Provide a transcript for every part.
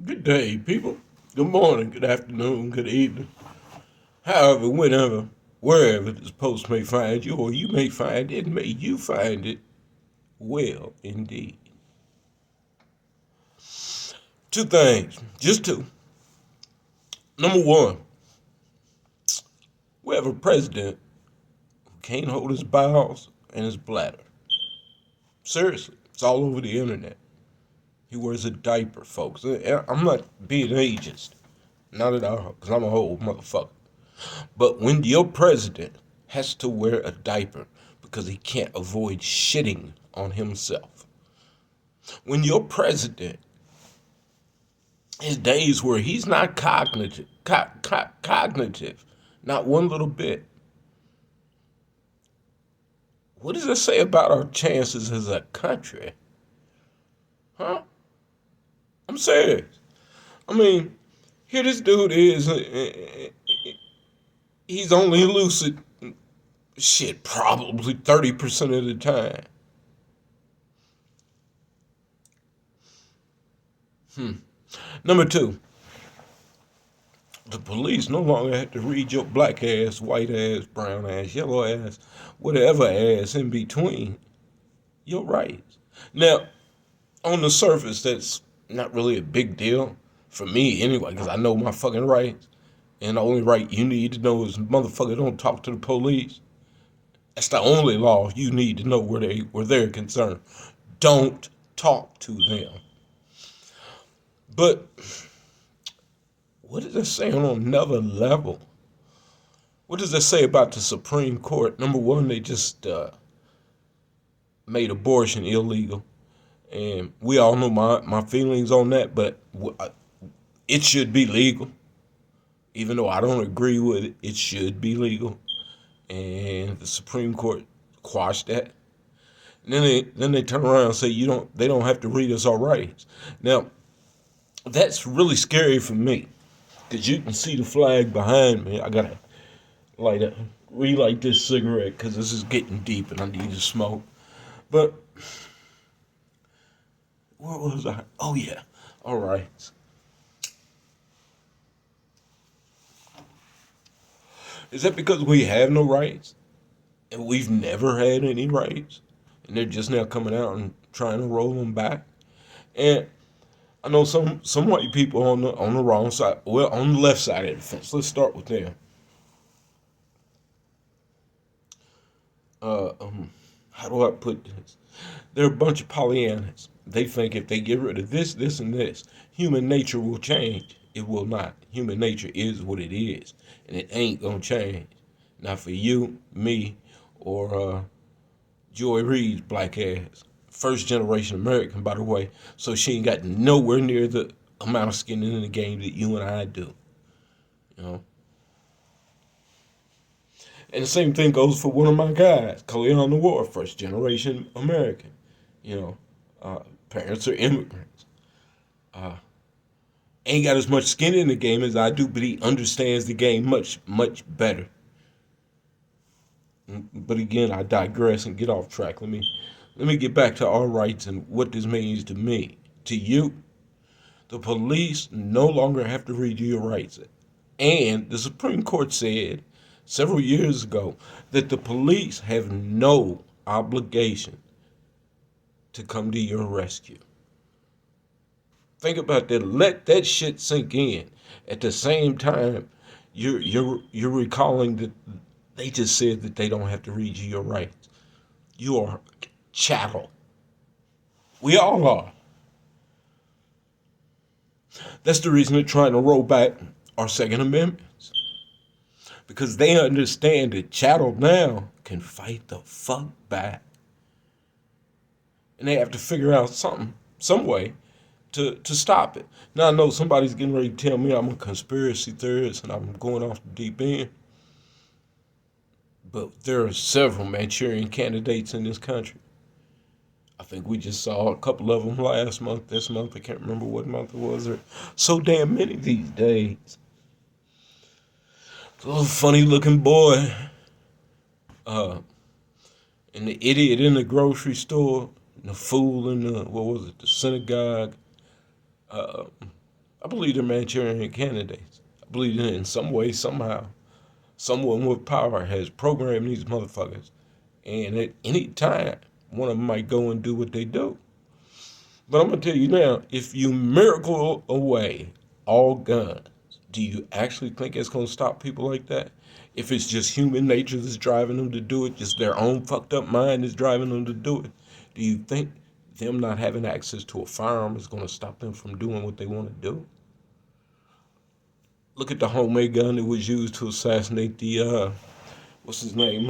Good day, people. Good morning, good afternoon, good evening. However, whenever, wherever this post may find you, or you may find it, may you find it well indeed. Two things, just two. Number one, we have a president who can't hold his bowels and his bladder. Seriously, it's all over the internet. He wears a diaper, folks. I'm not being ageist, not at all, because I'm a whole motherfucker. But when your president has to wear a diaper because he can't avoid shitting on himself, when your president has days where he's not cognitive, not one little bit, what does that say about our chances as a country? Huh? I'm serious. I mean, here this dude is, he's only lucid, shit, probably 30% of the time. Number two, the police no longer have to read your black ass, white ass, brown ass, yellow ass, whatever ass in between your rights. Now, on the surface, that's not really a big deal for me anyway, because I know my fucking rights. And the only right you need to know is motherfucker don't talk to the police. That's the only law you need to know where they're concerned. Don't talk to them. But what is it saying on another level? What does that say about the Supreme Court? Number one, they just made abortion illegal. And we all know my feelings on that, but it should be legal. Even though I don't agree with it, it should be legal. And the Supreme Court quashed that. And then they turn around and say they don't have to read us our rights. Now, that's really scary for me. Because you can see the flag behind me. I gotta light up, relight this cigarette because this is getting deep and I need to smoke. But where was I? Oh yeah. All right. Is that because we have no rights and we've never had any rights, and they're just now coming out and trying to roll them back? And I know some white people on the wrong side, well, on the left side of the fence. Let's start with them. Uh, um, how do I put this? They're a bunch of Pollyannas. They think if they get rid of this, this, and this, human nature will change. It will not. Human nature is what it is, and it ain't gonna change. Not for you, me, or Joy Reid's black ass. First generation American, by the way, so she ain't got nowhere near the amount of skin in the game that you and I do. You know, and the same thing goes for one of my guys, Khalil the War, first generation American. You know, parents are immigrants. Uh, ain't got as much skin in the game as I do, but he understands the game much, much better. But again, I digress and get off track. Let me get back to our rights and what this means to me. To you, the police no longer have to read you your rights. And the Supreme Court said several years ago that the police have no obligation to come to your rescue. Think about that. Let that shit sink in. At the same time, you're recalling that they just said that they don't have to read you your rights. You are chattel. We all are. That's the reason they're trying to roll back our Second Amendment. Because they understand that chattel now can fight the fuck back. And they have to figure out some way to stop it. Now I know somebody's getting ready to tell me I'm a conspiracy theorist and I'm going off the deep end. But there are several Manchurian candidates in this country. I think we just saw a couple of them last month, this month. I can't remember what month it was. There so damn many these days. A little funny looking boy, uh, and the idiot in the grocery store, and the fool in the, what was it, the synagogue. Uh, I believe they're Manchurian candidates. I believe that in some way, somehow, someone with power has programmed these motherfuckers. And at any time, one of them might go and do what they do. But I'm going to tell you now, if you miracle away all guns, do you actually think it's going to stop people like that? If it's just human nature that's driving them to do it, just their own fucked up mind is driving them to do it, do you think them not having access to a firearm is going to stop them from doing what they want to do? Look at the homemade gun that was used to assassinate the, what's his name,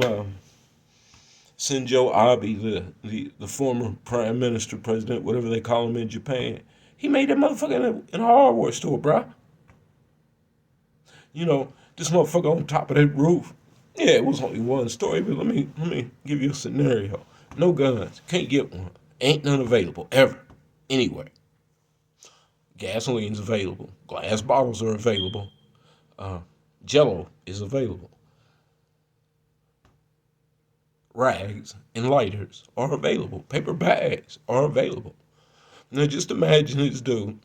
Shinzo Abe, the former prime minister, president, whatever they call him in Japan. He made that motherfucker in a hardware store, bruh. You know, this motherfucker on top of that roof. Yeah, it was only one story, but let me give you a scenario. No guns, can't get one. Ain't none available ever, anywhere. Gasoline's available. Glass bottles are available. Jello is available. Rags and lighters are available. Paper bags are available. Now just imagine this dude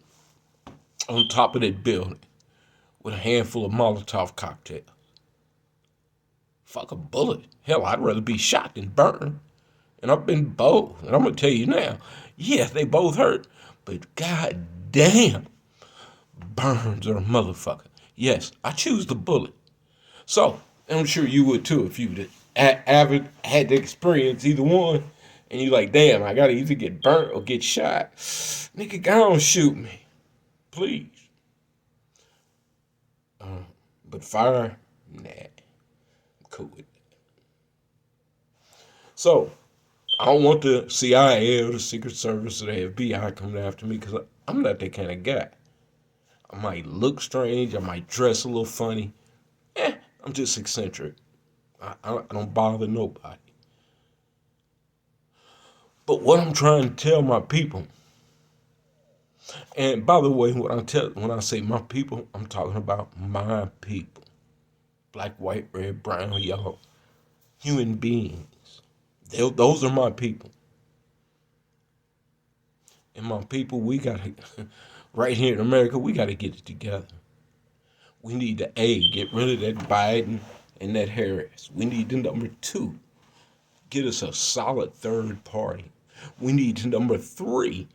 on top of that building with a handful of Molotov cocktails. Fuck a bullet. Hell, I'd rather be shot than burned. And I've been both. And I'm going to tell you now, yeah, they both hurt. But god damn, burns are a motherfucker. Yes, I choose the bullet. So, I'm sure you would too if you had to experience either one. And you like, damn, I got to either get burnt or get shot. Nigga, go on, shoot me. Please. But fire, nah. I'm cool with that. So, I don't want the CIA or the Secret Service or the FBI coming after me because I'm not that kind of guy. I might look strange. I might dress a little funny. I'm just eccentric. I don't bother nobody. But what I'm trying to tell my people, and by the way, when I say my people, I'm talking about my people. Black, white, red, brown, yellow. Human beings. Those are my people. And my people, we gotta, right here in America, we gotta get it together. We need to get rid of that Biden and that Harris. We need the number 2, get us a solid third party. We need to number 3,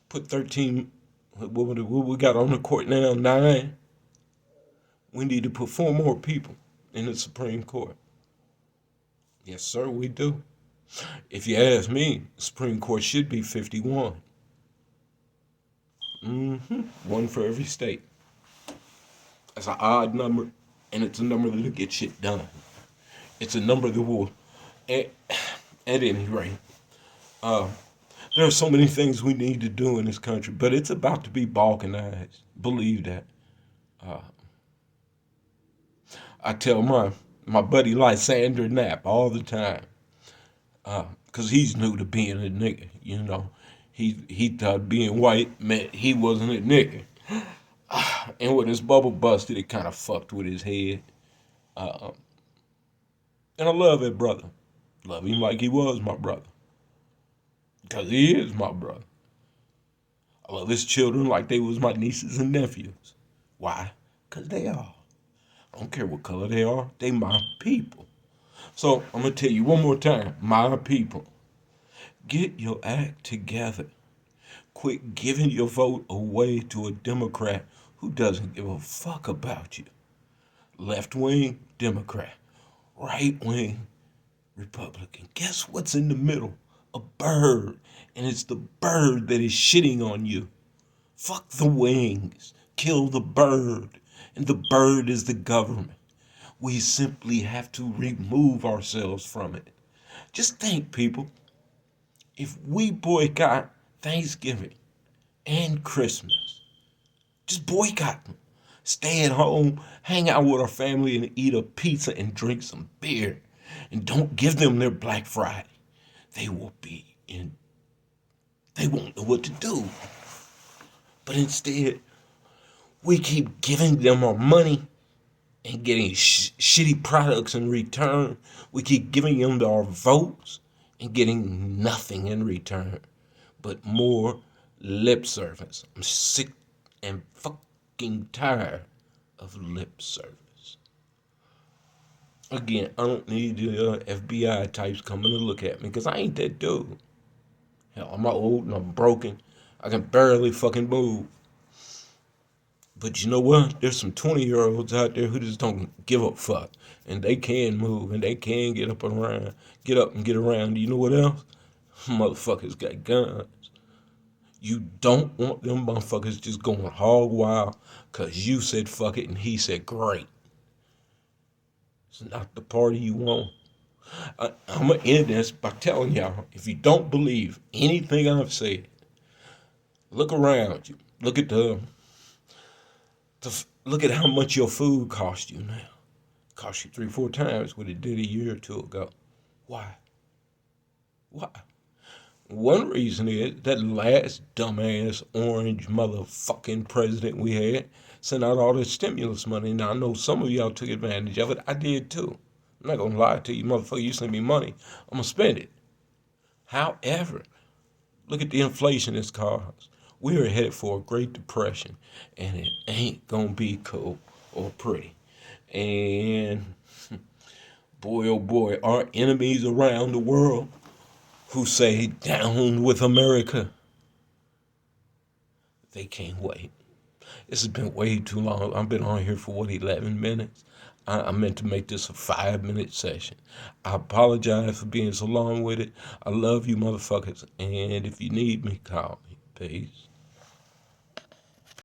put 13, what we got on the court now, 9. We need to put 4 more people in the Supreme Court. Yes, sir, we do. If you ask me, the Supreme Court should be 51. One for every state. That's an odd number, and it's a number that'll get shit done. It's a number that will, at any rate, there are so many things we need to do in this country, but it's about to be balkanized. Believe that. I tell my buddy Lysander Knapp all the time, because he's new to being a nigga, you know. He thought being white meant he wasn't a nigga. And when his bubble busted, it kind of fucked with his head. And I love that brother. Love him like he was my brother. Because he is my brother. I love his children like they was my nieces and nephews. Why? Because they are. I don't care what color they are. They my people. So I'm going to tell you one more time. My people. Get your act together. Quit giving your vote away to a Democrat who doesn't give a fuck about you. Left-wing Democrat. Right-wing Republican. Guess what's in the middle? A bird. And it's the bird that is shitting on you. Fuck the wings. Kill the bird. And the bird is the government. We simply have to remove ourselves from it. Just think, people. If we boycott Thanksgiving and Christmas, just boycott them. Stay at home, hang out with our family, and eat a pizza and drink some beer. And don't give them their Black Friday. They won't know what to do. But instead, we keep giving them our money and getting shitty products in return. We keep giving them our votes and getting nothing in return but more lip service. I'm sick and fucking tired of lip service. Again, I don't need the FBI types coming to look at me because I ain't that dude. Hell, I'm old and I'm broken. I can barely fucking move. But you know what? There's some 20-year-olds out there who just don't give a fuck. And they can move and they can get up and around. Get up and get around. You know what else? Motherfuckers got guns. You don't want them motherfuckers just going hog wild because you said fuck it and he said great. It's not the party you want. I'm going to end this by telling y'all, if you don't believe anything I've said, look around you. Look at how much your food costs you now. It costs you 3-4 times what it did a year or two ago. Why? Why? One reason is that last dumbass orange motherfucking president we had sent out all this stimulus money. Now I know some of y'all took advantage of it. I did too. I'm not gonna lie to you, motherfucker. You send me money, I'm gonna spend it. However, look at the inflation it's caused. We are headed for a Great Depression, and it ain't gonna be cool or pretty. And boy, oh boy, our enemies around the world who say down with America, they can't wait. This has been way too long. I've been on here for 11 minutes. I meant to make this a 5-minute session. I apologize for being so long with it. I love you motherfuckers. And if you need me, call me. Peace.